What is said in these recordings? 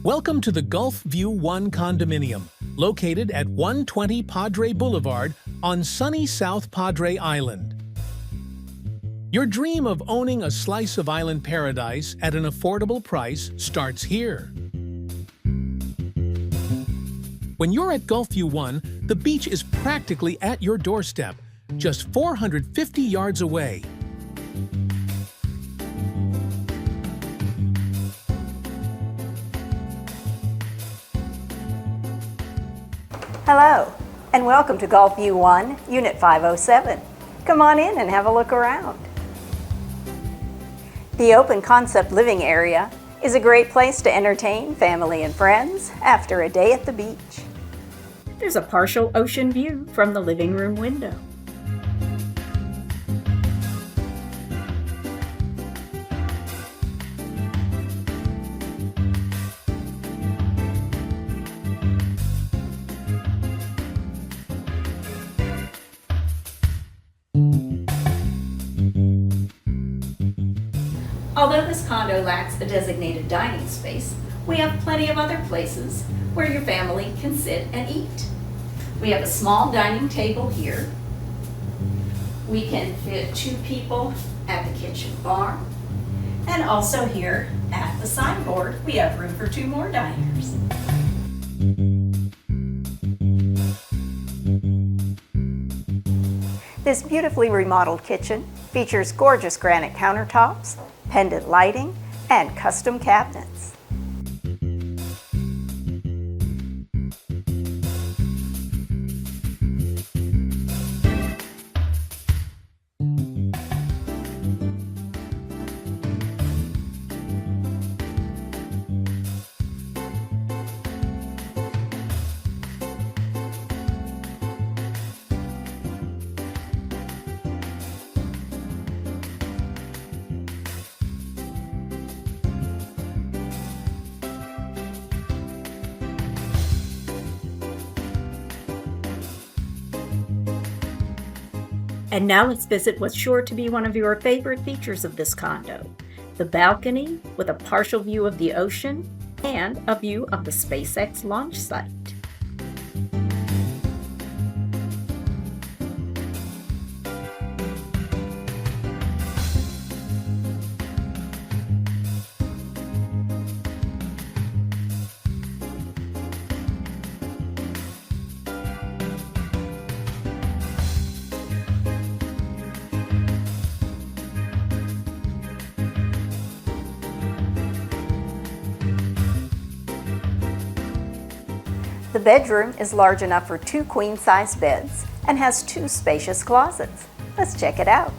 Welcome to the Gulfview 1 Condominium, located at 120 Padre Boulevard on sunny South Padre Island. Your dream of owning a slice of island paradise at an affordable price starts here. When you're at Gulfview 1, the beach is practically at your doorstep, just 450 yards away. Hello, and welcome to Gulfview 1, Unit 507. Come on in and have a look around. The open concept living area is a great place to entertain family and friends after a day at the beach. There's a partial ocean view from the living room window. Although this condo lacks a designated dining space, we have plenty of other places where your family can sit and eat. We have a small dining table here. We can fit 2 people at the kitchen bar. And also here at the sideboard, we have room for 2 more diners. This beautifully remodeled kitchen features gorgeous granite countertops, pendant lighting, and custom cabinets. And now let's visit what's sure to be one of your favorite features of this condo, the balcony with a partial view of the ocean and a view of the SpaceX launch site. The bedroom is large enough for 2 queen-size beds and has 2 spacious closets. Let's check it out.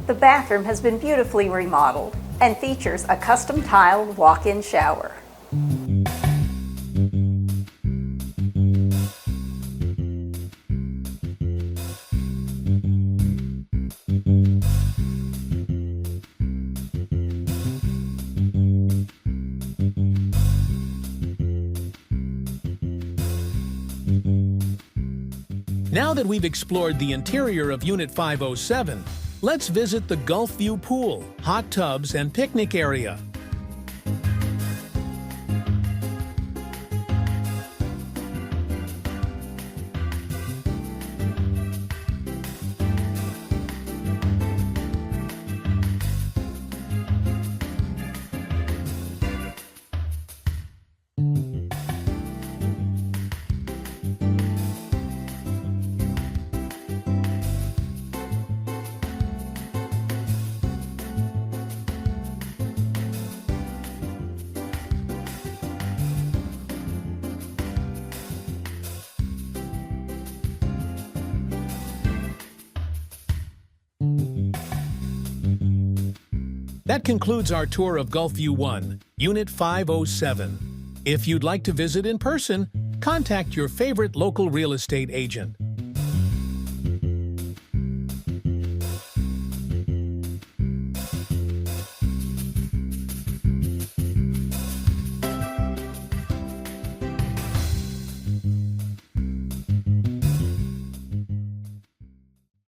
The bathroom has been beautifully remodeled and features a custom tiled walk-in shower. Now that we've explored the interior of Unit 507, let's visit the Gulfview pool, hot tubs, and picnic area. That concludes our tour of Gulfview 1, Unit 507. If you'd like to visit in person, contact your favorite local real estate agent.